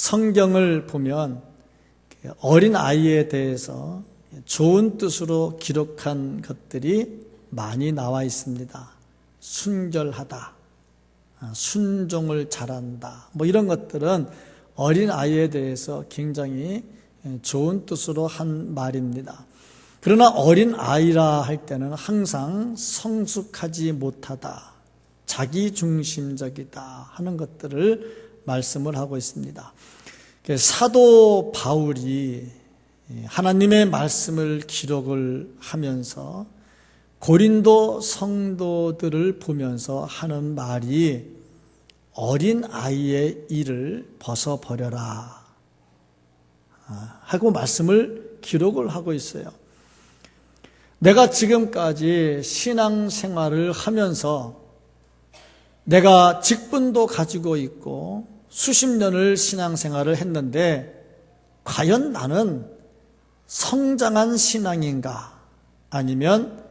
성경을 보면 어린 아이에 대해서 좋은 뜻으로 기록한 것들이 많이 나와 있습니다. 순결하다, 순종을 잘한다, 이런 것들은 어린 아이에 대해서 굉장히 좋은 뜻으로 한 말입니다. 그러나 어린 아이라 할 때는 항상 성숙하지 못하다, 자기중심적이다 하는 것들을 말씀을 하고 있습니다. 사도 바울이 하나님의 말씀을 기록을 하면서 고린도 성도들을 보면서 하는 말이 어린 아이의 일을 벗어버려라 하고 말씀을 기록을 하고 있어요. 내가 지금까지 신앙생활을 하면서 내가 직분도 가지고 있고 수십 년을 신앙생활을 했는데 과연 나는 성장한 신앙인가, 아니면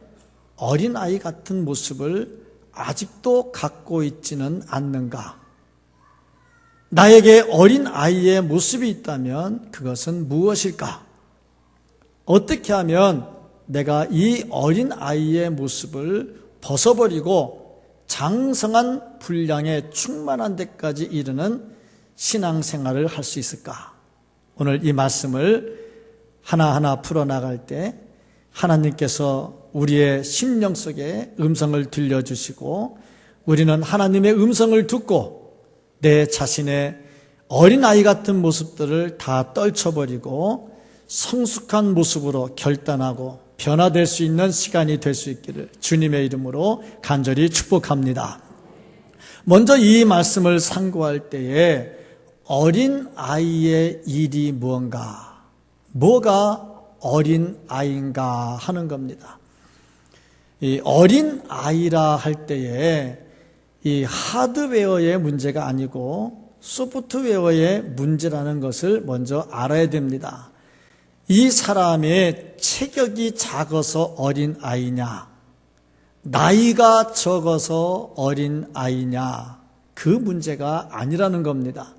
어린아이 같은 모습을 아직도 갖고 있지는 않는가? 나에게 어린아이의 모습이 있다면 그것은 무엇일까? 어떻게 하면 내가 이 어린아이의 모습을 벗어버리고 장성한 분량에 충만한 데까지 이르는 신앙생활을 할 수 있을까? 오늘 이 말씀을 하나하나 풀어나갈 때 하나님께서 우리의 심령 속에 음성을 들려주시고 우리는 하나님의 음성을 듣고 내 자신의 어린아이 같은 모습들을 다 떨쳐버리고 성숙한 모습으로 결단하고 변화될 수 있는 시간이 될 수 있기를 주님의 이름으로 간절히 축복합니다. 먼저 이 말씀을 상고할 때에 어린아이의 일이 무언가, 뭐가 어린아이인가 하는 겁니다. 이 어린아이라 할 때에 이 하드웨어의 문제가 아니고 소프트웨어의 문제라는 것을 먼저 알아야 됩니다. 이 사람의 체격이 작아서 어린아이냐, 나이가 적어서 어린아이냐, 그 문제가 아니라는 겁니다.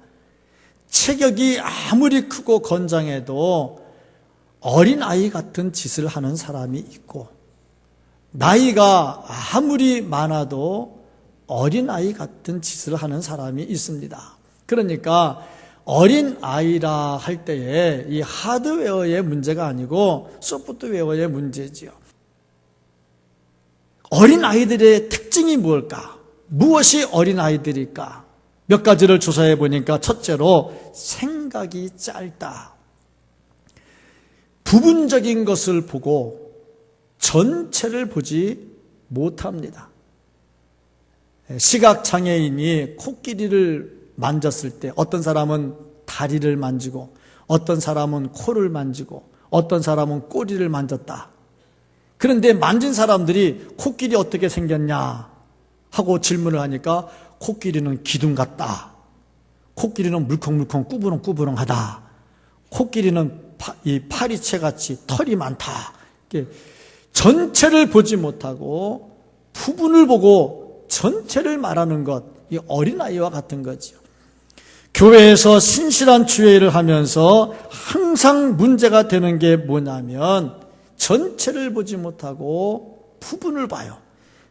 체격이 아무리 크고 건장해도 어린아이 같은 짓을 하는 사람이 있고, 나이가 아무리 많아도 어린아이 같은 짓을 하는 사람이 있습니다. 그러니까 어린아이라 할 때에 이 하드웨어의 문제가 아니고 소프트웨어의 문제지요. 어린아이들의 특징이 무엇일까? 무엇이 어린아이들일까? 몇 가지를 조사해 보니까 첫째로 생각이 짧다. 부분적인 것을 보고 전체를 보지 못합니다. 시각장애인이 코끼리를 만졌을 때 어떤 사람은 다리를 만지고 어떤 사람은 코를 만지고 어떤 사람은 꼬리를 만졌다. 그런데 만진 사람들이 코끼리 어떻게 생겼냐 하고 질문을 하니까 코끼리는 기둥 같다. 코끼리는 물컹물컹 꾸부렁꾸부렁하다. 코끼리는 이 파리채같이 털이 많다. 전체를 보지 못하고 부분을 보고 전체를 말하는 것, 이 어린아이와 같은 거죠. 교회에서 신실한 주일을 하면서 항상 문제가 되는 게 뭐냐면 전체를 보지 못하고 부분을 봐요.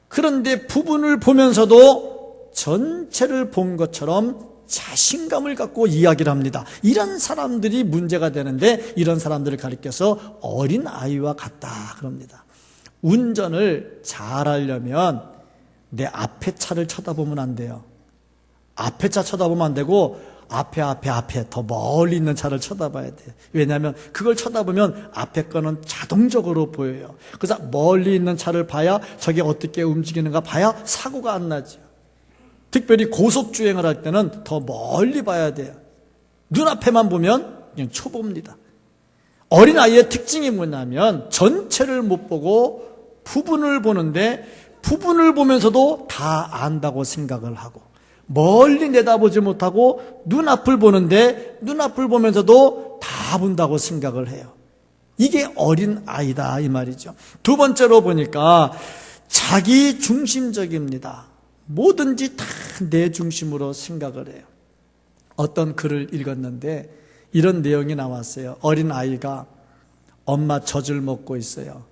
그런데 부분을 보면서도 전체를 본 것처럼 자신감을 갖고 이야기를 합니다. 이런 사람들이 문제가 되는데 이런 사람들을 가리켜서 어린아이와 같다 그럽니다. 운전을 잘하려면 내 앞에 차를 쳐다보면 안 돼요. 앞에 차 쳐다보면 안 되고 앞에 더 멀리 있는 차를 쳐다봐야 돼요. 왜냐하면 그걸 쳐다보면 앞에 거는 자동적으로 보여요. 그래서 멀리 있는 차를 봐야 저게 어떻게 움직이는가 봐야 사고가 안 나죠. 특별히 고속주행을 할 때는 더 멀리 봐야 돼요. 눈앞에만 보면 그냥 초보입니다. 어린아이의 특징이 뭐냐면 전체를 못 보고 부분을 보는데 부분을 보면서도 다 안다고 생각을 하고 멀리 내다보지 못하고 눈앞을 보는데 눈앞을 보면서도 다 본다고 생각을 해요. 이게 어린아이다 이 말이죠. 두 번째로 보니까 자기 중심적입니다. 뭐든지 다 내 중심으로 생각을 해요. 어떤 글을 읽었는데 이런 내용이 나왔어요. 어린 아이가 엄마 젖을 먹고 있어요.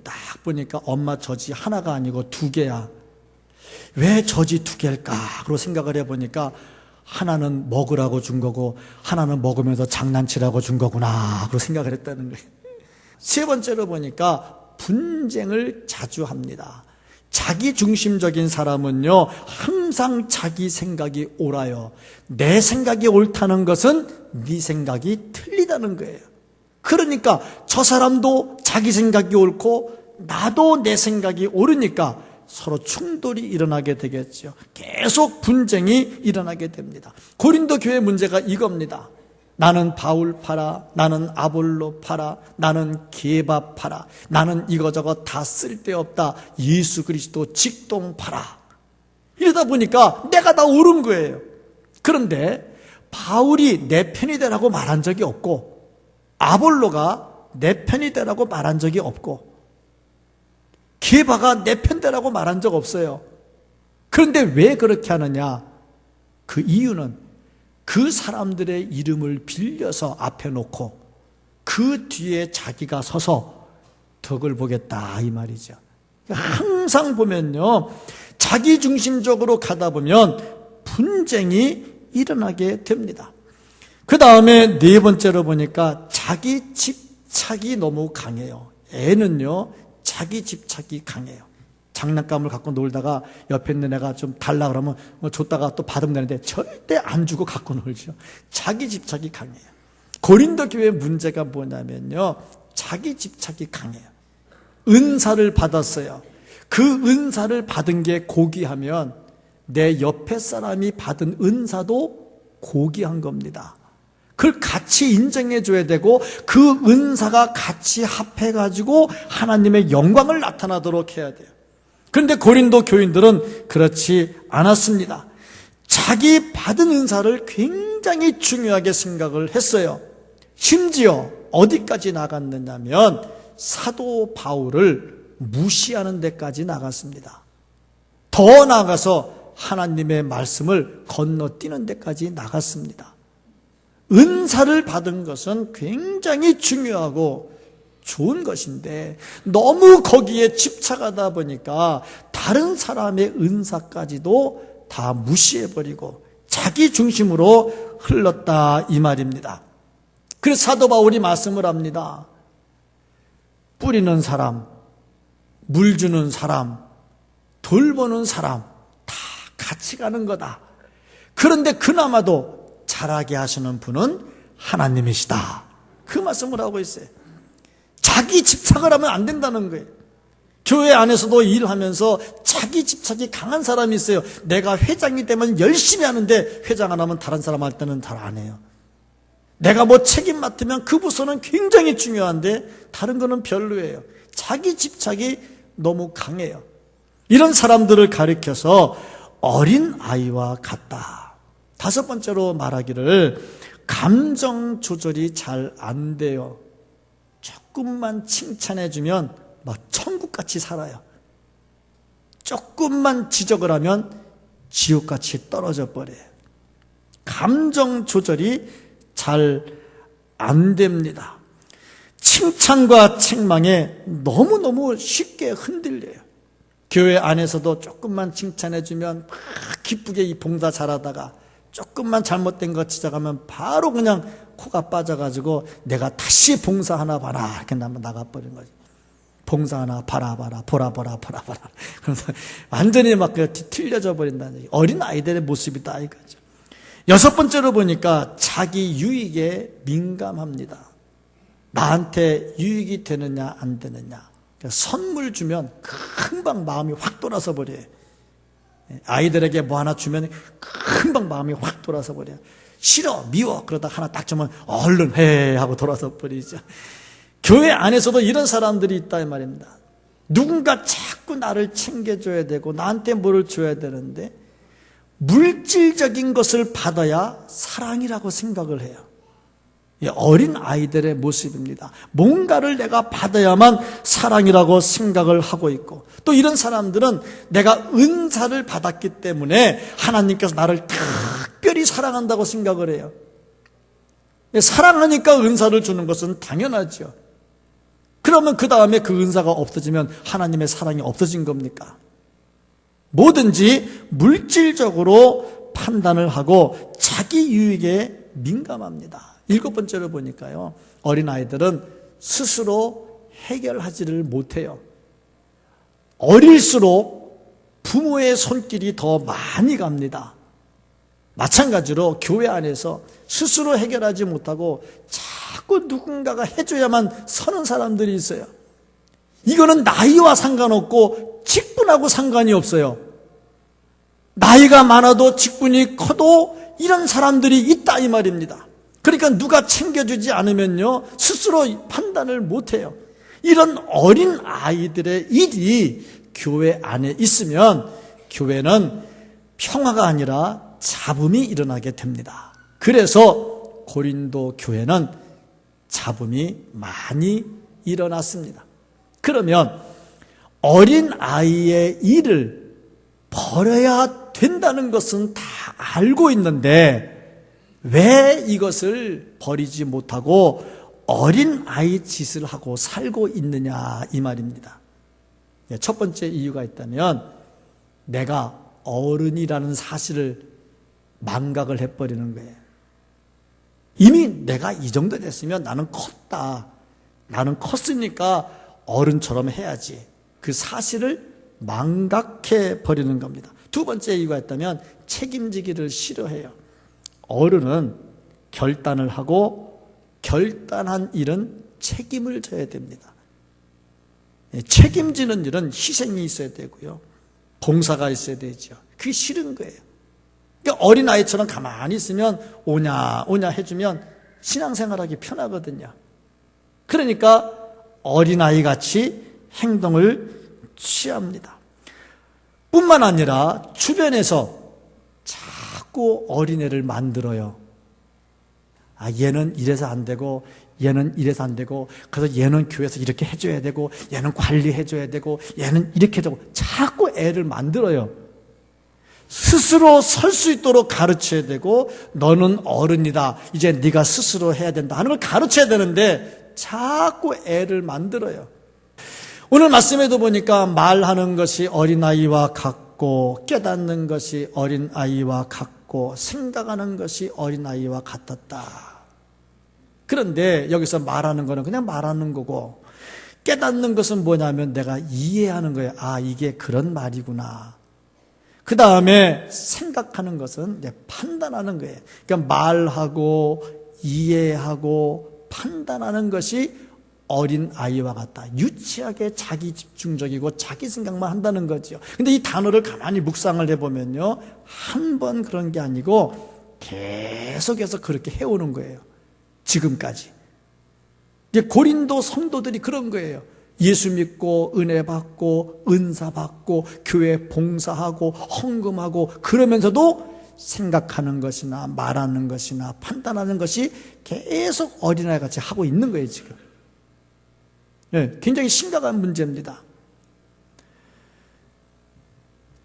딱 보니까 엄마 젖이 하나가 아니고 2개야. 왜 젖이 2개일까? 그러고 생각을 해보니까 하나는 먹으라고 준 거고 하나는 먹으면서 장난치라고 준 거구나. 그러고 생각을 했다는 거예요. 세 번째로 보니까 분쟁을 자주 합니다. 자기 중심적인 사람은요, 항상 자기 생각이 옳아요. 내 생각이 옳다는 것은 네 생각이 틀리다는 거예요. 그러니까 저 사람도 자기 생각이 옳고 나도 내 생각이 옳으니까 서로 충돌이 일어나게 되겠죠. 계속 분쟁이 일어나게 됩니다. 고린도 교회 문제가 이겁니다. 나는 바울 파라, 나는 아볼로 파라, 나는 게바 파라, 나는 이거저거 다 쓸데없다, 예수 그리스도 직동 파라. 이러다 보니까 내가 다 옳은 거예요. 그런데 바울이 내 편이 되라고 말한 적이 없고 아볼로가 내 편이 되라고 말한 적이 없고 게바가 내 편 되라고 말한 적 없어요. 그런데 왜 그렇게 하느냐? 그 이유는 그 사람들의 이름을 빌려서 앞에 놓고 그 뒤에 자기가 서서 덕을 보겠다 이 말이죠. 항상 보면요, 자기 중심적으로 가다 보면 분쟁이 일어나게 됩니다. 그 다음에 네 번째로 보니까 자기 집착이 너무 강해요. 애는요, 자기 집착이 강해요. 장난감을 갖고 놀다가 옆에 있는 애가 좀 달라 그러면 줬다가 또 받으면 되는데 절대 안 주고 갖고 놀죠. 자기 집착이 강해요. 고린도 교회 문제가 뭐냐면요, 자기 집착이 강해요. 은사를 받았어요. 그 은사를 받은 게 고귀하면 내 옆에 사람이 받은 은사도 고귀한 겁니다. 그걸 같이 인정해 줘야 되고 그 은사가 같이 합해가지고 하나님의 영광을 나타나도록 해야 돼요. 그런데 고린도 교인들은 그렇지 않았습니다. 자기 받은 은사를 굉장히 중요하게 생각을 했어요. 심지어 어디까지 나갔느냐면 사도 바울을 무시하는 데까지 나갔습니다. 더 나아가서 하나님의 말씀을 건너뛰는 데까지 나갔습니다. 은사를 받은 것은 굉장히 중요하고 좋은 것인데 너무 거기에 집착하다 보니까 다른 사람의 은사까지도 다 무시해버리고 자기 중심으로 흘렀다 이 말입니다. 그래서 사도 바울이 말씀을 합니다. 뿌리는 사람, 물 주는 사람, 돌보는 사람 다 같이 가는 거다. 그런데 그나마도 잘하게 하시는 분은 하나님이시다. 그 말씀을 하고 있어요. 자기 집착을 하면 안 된다는 거예요. 교회 안에서도 일하면서 자기 집착이 강한 사람이 있어요. 내가 회장이 되면 열심히 하는데 회장 안 하면 다른 사람 할 때는 잘 안 해요. 내가 뭐 책임 맡으면 그 부서는 굉장히 중요한데 다른 거는 별로예요. 자기 집착이 너무 강해요. 이런 사람들을 가리켜서 어린 아이와 같다. 다섯 번째로 말하기를 감정 조절이 잘 안 돼요. 조금만 칭찬해주면 막 천국같이 살아요. 조금만 지적을 하면 지옥같이 떨어져 버려요. 감정 조절이 잘 안 됩니다. 칭찬과 책망에 너무너무 쉽게 흔들려요. 교회 안에서도 조금만 칭찬해주면 막 기쁘게 이 봉사 잘하다가 조금만 잘못된 거 지적하면 바로 그냥 코가 빠져가지고 내가 다시 봉사 하나 봐라 이렇게 나가버린 거죠. 봉사 하나 봐라 보라. 그래서 완전히 막 틀려져 버린다는 얘기. 어린 아이들의 모습이다 이거죠. 여섯 번째로 보니까 자기 유익에 민감합니다. 나한테 유익이 되느냐 안 되느냐. 그러니까 선물 주면 금방 마음이 확 돌아서 버려요. 아이들에게 뭐 하나 주면 금방 마음이 확 돌아서 버려요. 싫어 미워 그러다 하나 딱 주면 얼른 해 하고 돌아서 버리죠. 교회 안에서도 이런 사람들이 있다 이 말입니다. 누군가 자꾸 나를 챙겨줘야 되고 나한테 뭐를 줘야 되는데 물질적인 것을 받아야 사랑이라고 생각을 해요. 어린 아이들의 모습입니다. 뭔가를 내가 받아야만 사랑이라고 생각을 하고 있고 또 이런 사람들은 내가 은사를 받았기 때문에 하나님께서 나를 특별히 사랑한다고 생각을 해요. 사랑하니까 은사를 주는 것은 당연하죠. 그러면 그 다음에 그 은사가 없어지면 하나님의 사랑이 없어진 겁니까? 뭐든지 물질적으로 판단을 하고 자기 유익에 민감합니다. 7번째로 보니까요, 어린아이들은 스스로 해결하지를 못해요. 어릴수록 부모의 손길이 더 많이 갑니다. 마찬가지로 교회 안에서 스스로 해결하지 못하고 자꾸 누군가가 해줘야만 서는 사람들이 있어요. 이거는 나이와 상관없고 직분하고 상관이 없어요. 나이가 많아도 직분이 커도 이런 사람들이 있다 이 말입니다. 그러니까 누가 챙겨주지 않으면요, 스스로 판단을 못해요. 이런 어린 아이들의 일이 교회 안에 있으면 교회는 평화가 아니라 잡음이 일어나게 됩니다. 그래서 고린도 교회는 잡음이 많이 일어났습니다. 그러면 어린 아이의 일을 버려야 된다는 것은 다 알고 있는데 왜 이것을 버리지 못하고 어린 아이 짓을 하고 살고 있느냐 이 말입니다. 첫 번째 이유가 있다면 내가 어른이라는 사실을 망각을 해버리는 거예요. 이미 내가 이 정도 됐으면 나는 컸다. 나는 컸으니까 어른처럼 해야지. 그 사실을 망각해 버리는 겁니다. 두 번째 이유가 있다면 책임지기를 싫어해요. 어른은 결단을 하고 결단한 일은 책임을 져야 됩니다. 책임지는 일은 희생이 있어야 되고요. 봉사가 있어야 되죠. 그게 싫은 거예요. 그러니까 어린아이처럼 가만히 있으면 오냐 해주면 신앙생활하기 편하거든요. 그러니까 어린아이같이 행동을 취합니다. 뿐만 아니라 주변에서 자꾸 어린애를 만들어요. 얘는 이래서 안 되고 얘는 이래서 안 되고 그래서 얘는 교회에서 이렇게 해줘야 되고 얘는 관리해줘야 되고 얘는 이렇게 해주고 자꾸 애를 만들어요. 스스로 설 수 있도록 가르쳐야 되고 너는 어른이다. 이제 네가 스스로 해야 된다 하는 걸 가르쳐야 되는데 자꾸 애를 만들어요. 오늘 말씀에도 보니까 말하는 것이 어린아이와 같고 깨닫는 것이 어린아이와 같고 생각하는 것이 어린아이와 같았다. 그런데 여기서 말하는 거는 그냥 말하는 거고 깨닫는 것은 뭐냐면 내가 이해하는 거예요. 이게 그런 말이구나. 그 다음에 생각하는 것은 이제 판단하는 거예요. 그러니까 말하고 이해하고 판단하는 것이 어린아이와 같다. 유치하게 자기 집중적이고 자기 생각만 한다는 거죠. 근데 이 단어를 가만히 묵상을 해보면요, 한 번 그런 게 아니고 계속해서 그렇게 해오는 거예요. 지금까지. 고린도 성도들이 그런 거예요. 예수 믿고 은혜 받고 은사 받고 교회 봉사하고 헌금하고 그러면서도 생각하는 것이나 말하는 것이나 판단하는 것이 계속 어린아이 같이 하고 있는 거예요 지금. 굉장히 심각한 문제입니다.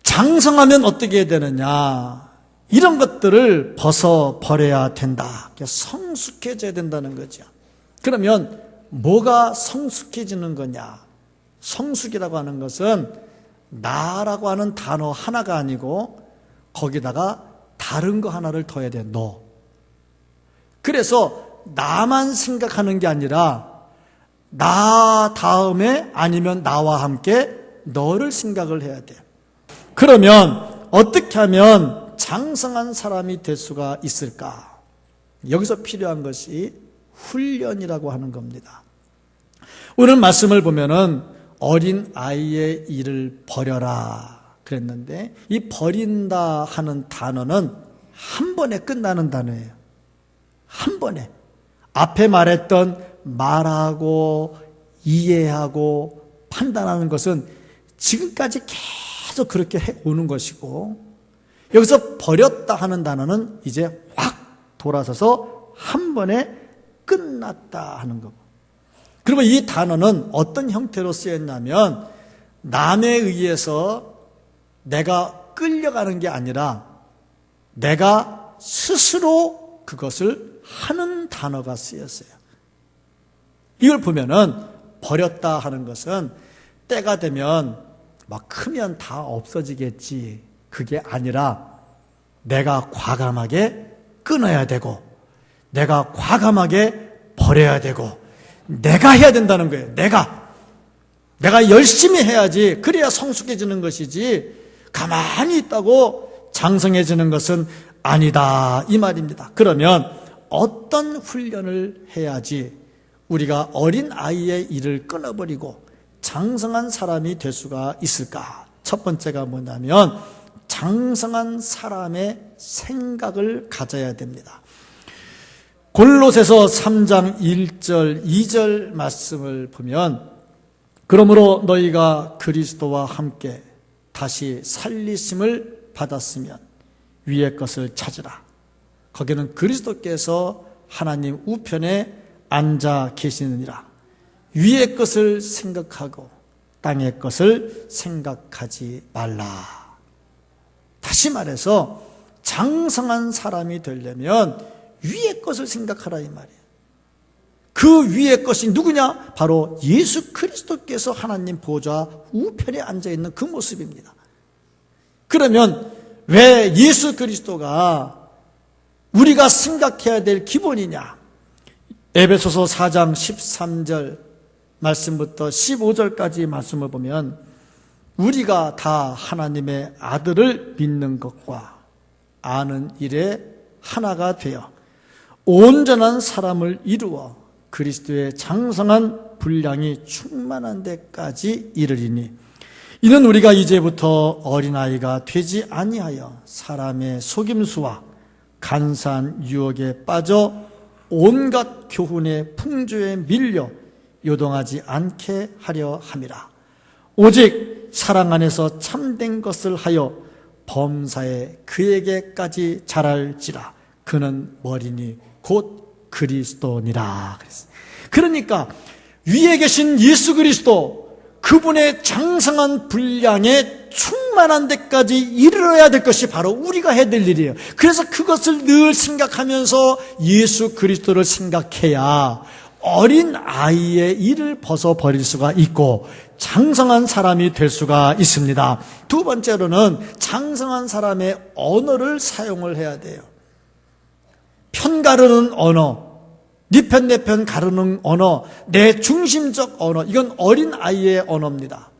장성하면 어떻게 해야 되느냐, 이런 것들을 벗어버려야 된다. 성숙해져야 된다는 거죠. 그러면 뭐가 성숙해지는 거냐? 성숙이라고 하는 것은 나라고 하는 단어 하나가 아니고 거기다가 다른 거 하나를 더해야 돼. 너. 그래서 나만 생각하는 게 아니라 나 다음에 아니면 나와 함께 너를 생각을 해야 돼. 그러면 어떻게 하면 장성한 사람이 될 수가 있을까? 여기서 필요한 것이 훈련이라고 하는 겁니다. 오늘 말씀을 보면은 어린 아이의 일을 버려라 그랬는데 이 버린다 하는 단어는 한 번에 끝나는 단어예요. 한 번에. 앞에 말했던 말하고 이해하고 판단하는 것은 지금까지 계속 그렇게 해오는 것이고 여기서 버렸다 하는 단어는 이제 확 돌아서서 한 번에 끝났다 하는 거고. 그리고 이 단어는 어떤 형태로 쓰였냐면 남에 의해서 내가 끌려가는 게 아니라 내가 스스로 그것을 하는 단어가 쓰였어요. 이걸 보면은 버렸다 하는 것은 때가 되면 막 크면 다 없어지겠지, 그게 아니라 내가 과감하게 끊어야 되고 내가 과감하게 버려야 되고 내가 해야 된다는 거예요. 내가 열심히 해야지, 그래야 성숙해지는 것이지 가만히 있다고 장성해지는 것은 아니다, 이 말입니다. 그러면 어떤 훈련을 해야지 우리가 어린 아이의 일을 끊어버리고 장성한 사람이 될 수가 있을까? 첫 번째가 뭐냐면 장성한 사람의 생각을 가져야 됩니다. 골로새서 3장 1절 2절 말씀을 보면, 그러므로 너희가 그리스도와 함께 다시 살리심을 받았으면 위의 것을 찾으라. 거기는 그리스도께서 하나님 우편에 앉아 계시느니라. 위의 것을 생각하고 땅의 것을 생각하지 말라. 다시 말해서 장성한 사람이 되려면 위의 것을 생각하라, 이 말이에요. 그 위의 것이 누구냐? 바로 예수 그리스도께서 하나님 보좌 우편에 앉아있는 그 모습입니다. 그러면 왜 예수 그리스도가 우리가 생각해야 될 기본이냐? 에베소서 4장 13절 말씀부터 15절까지 말씀을 보면 우리가 다 하나님의 아들을 믿는 것과 아는 일에 하나가 되어 온전한 사람을 이루어 그리스도의 장성한 분량이 충만한 데까지 이르리니, 이는 우리가 이제부터 어린아이가 되지 아니하여 사람의 속임수와 간사한 유혹에 빠져 온갖 교훈의 풍조에 밀려 요동하지 않게 하려 함이라. 오직 사랑 안에서 참된 것을 하여 범사에 그에게까지 자랄지라. 그는 머리니 곧 그리스도니라. 그러니까 위에 계신 예수 그리스도, 그분의 장성한 분량에 충만한 데까지 이르러야 될 것이 바로 우리가 해야 될 일이에요. 그래서 그것을 늘 생각하면서 예수 그리스도를 생각해야 어린 아이의 일을 벗어버릴 수가 있고 장성한 사람이 될 수가 있습니다. 두 번째로는 장성한 사람의 언어를 사용을 해야 돼요. 편 가르는 언어, 네 편 내 편 가르는 언어, 내 중심적 언어, 이건 어린 아이의 언어입니다.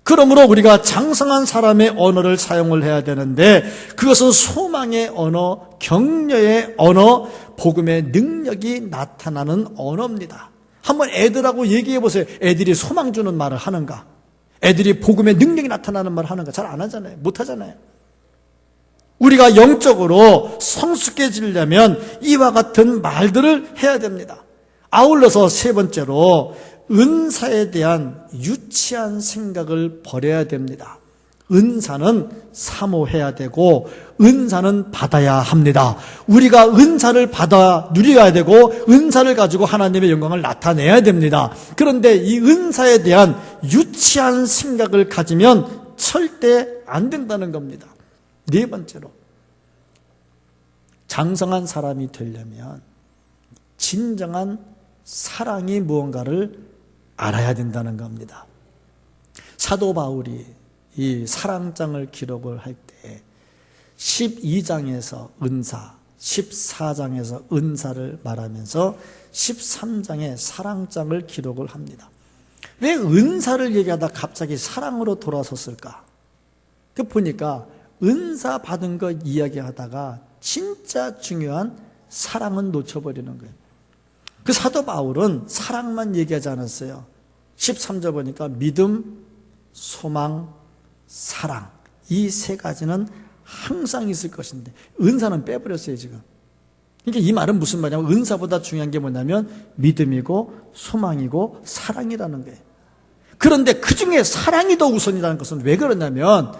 그러므로 우리가 장성한 사람의 언어를 사용을 해야 되는데, 그것은 소망의 언어, 격려의 언어, 복음의 능력이 나타나는 언어입니다. 한번 애들하고 얘기해 보세요. 애들이 소망 주는 말을 하는가? 애들이 복음의 능력이 나타나는 말을 하는가? 잘 안 하잖아요. 못 하잖아요. 우리가 영적으로 성숙해지려면 이와 같은 말들을 해야 됩니다. 아울러서 세 번째로 은사에 대한 유치한 생각을 버려야 됩니다. 은사는 사모해야 되고 은사는 받아야 합니다. 우리가 은사를 받아 누려야 되고 은사를 가지고 하나님의 영광을 나타내야 됩니다. 그런데 이 은사에 대한 유치한 생각을 가지면 절대 안 된다는 겁니다. 네 번째로, 장성한 사람이 되려면 진정한 사랑이 무언가를 알아야 된다는 겁니다. 사도 바울이 이 사랑장을 기록을 할 때 12장에서 은사, 14장에서 은사를 말하면서 13장에 사랑장을 기록을 합니다. 왜 은사를 얘기하다 갑자기 사랑으로 돌아섰을까? 그 보니까 은사 받은 거 이야기하다가 진짜 중요한 사랑은 놓쳐버리는 거예요. 그 사도 바울은 사랑만 얘기하지 않았어요. 13절 보니까 믿음, 소망, 사랑, 이 세 가지는 항상 있을 것인데 은사는 빼버렸어요 지금. 그러니까 이 말은 무슨 말이냐면 은사보다 중요한 게 뭐냐면 믿음이고 소망이고 사랑이라는 거예요. 그런데 그 중에 사랑이 더 우선이라는 것은 왜 그러냐면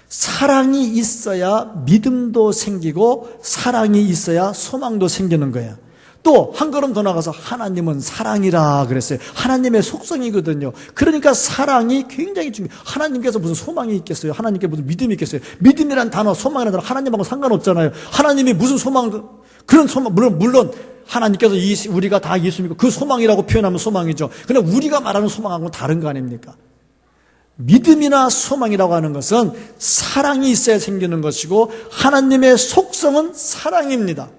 사랑이 있어야 믿음도 생기고 사랑이 있어야 소망도 생기는 거예요. 또 한 걸음 더 나가서 하나님은 사랑이라 그랬어요. 하나님의 속성이거든요. 그러니까 사랑이 굉장히 중요해요. 하나님께서 무슨 소망이 있겠어요? 하나님께 무슨 믿음이 있겠어요? 믿음이란 단어, 소망이라는 단어 하나님하고 상관없잖아요. 하나님이 무슨 소망, 그런 소망, 물론 하나님께서 우리가 다 예수 믿고 그 소망이라고 표현하면 소망이죠. 그런데 우리가 말하는 소망하고는 다른 거 아닙니까? 믿음이나 소망이라고 하는 것은 사랑이 있어야 생기는 것이고 하나님의 속성은 사랑입니다.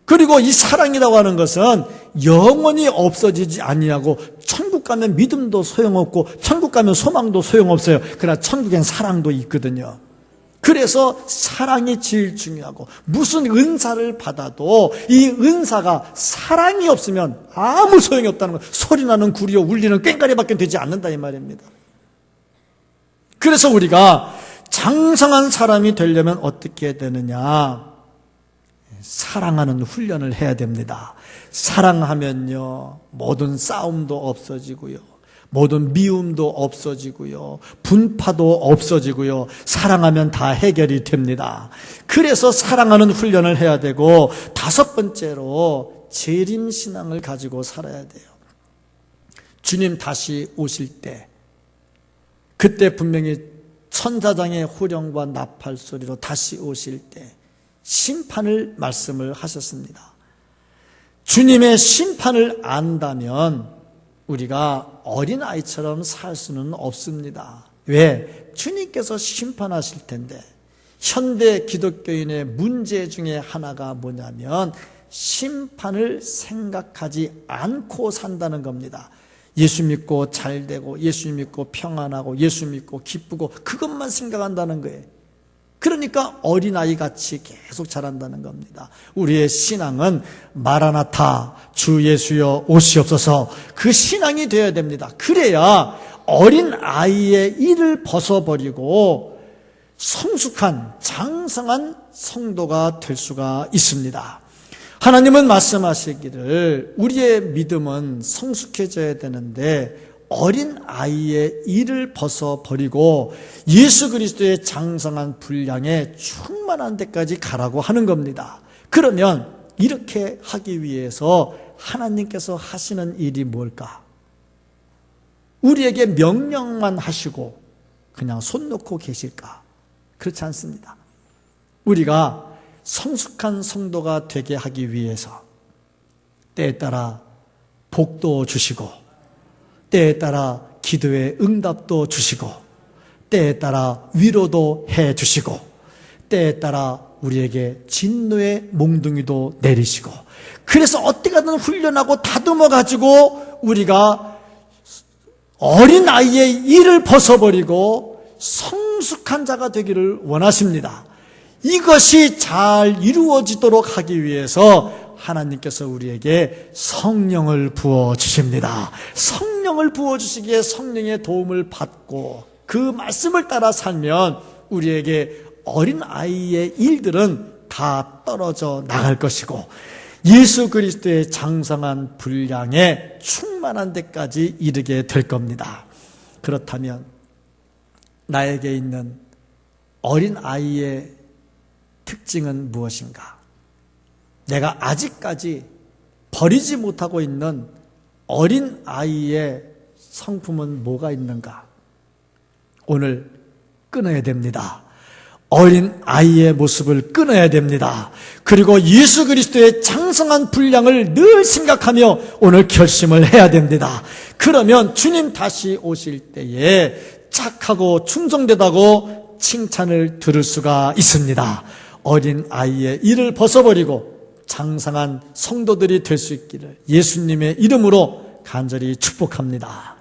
그리고 이 사랑이라고 하는 것은 영원히 없어지지 아니하고 천국 가면 믿음도 소용없고 천국 가면 소망도 소용없어요. 그러나 천국엔 사랑도 있거든요. 그래서 사랑이 제일 중요하고 무슨 은사를 받아도 이 은사가 사랑이 없으면 아무 소용이 없다는 거예요. 소리나는 구리요 울리는 꽹과리밖에 되지 않는다 이 말입니다. 그래서 우리가 장성한 사람이 되려면 어떻게 되느냐? 사랑하는 훈련을 해야 됩니다. 사랑하면요 모든 싸움도 없어지고요, 모든 미움도 없어지고요, 분파도 없어지고요, 사랑하면 다 해결이 됩니다. 그래서 사랑하는 훈련을 해야 되고, 다섯 번째로 재림신앙을 가지고 살아야 돼요. 주님 다시 오실 때, 그때 분명히 천사장의 호령과 나팔 소리로 다시 오실 때 심판을 말씀을 하셨습니다. 주님의 심판을 안다면 우리가 어린아이처럼 살 수는 없습니다. 왜? 주님께서 심판하실 텐데. 현대 기독교인의 문제 중에 하나가 뭐냐면 심판을 생각하지 않고 산다는 겁니다. 예수 믿고 잘 되고 예수 믿고 평안하고 예수 믿고 기쁘고 그것만 생각한다는 거예요. 그러니까 어린아이같이 계속 자란다는 겁니다. 우리의 신앙은 마라나타 주 예수여 오시옵소서, 그 신앙이 되어야 됩니다. 그래야 어린아이의 일을 벗어버리고 성숙한 장성한 성도가 될 수가 있습니다. 하나님은 말씀하시기를 우리의 믿음은 성숙해져야 되는데 어린아이의 일을 벗어버리고 예수 그리스도의 장성한 분량에 충만한 데까지 가라고 하는 겁니다. 그러면 이렇게 하기 위해서 하나님께서 하시는 일이 뭘까? 우리에게 명령만 하시고 그냥 손 놓고 계실까? 그렇지 않습니다. 우리가 성숙한 성도가 되게 하기 위해서 때에 따라 복도 주시고 때에 따라 기도의 응답도 주시고 때에 따라 위로도 해 주시고 때에 따라 우리에게 진노의 몽둥이도 내리시고, 그래서 어떻게든 훈련하고 다듬어 가지고 우리가 어린아이의 일을 벗어버리고 성숙한 자가 되기를 원하십니다. 이것이 잘 이루어지도록 하기 위해서 하나님께서 우리에게 성령을 부어주십니다. 성령을 부어주시기에 성령의 도움을 받고 그 말씀을 따라 살면 우리에게 어린아이의 일들은 다 떨어져 나갈 것이고 예수 그리스도의 장성한 분량에 충만한 데까지 이르게 될 겁니다. 그렇다면 나에게 있는 어린아이의 특징은 무엇인가? 내가 아직까지 버리지 못하고 있는 어린아이의 성품은 뭐가 있는가? 오늘 끊어야 됩니다. 어린아이의 모습을 끊어야 됩니다. 그리고 예수 그리스도의 장성한 분량을 늘 생각하며 오늘 결심을 해야 됩니다. 그러면 주님 다시 오실 때에 착하고 충성되다고 칭찬을 들을 수가 있습니다. 어린아이의 일을 벗어버리고 장성한 성도들이 될 수 있기를 예수님의 이름으로 간절히 축복합니다.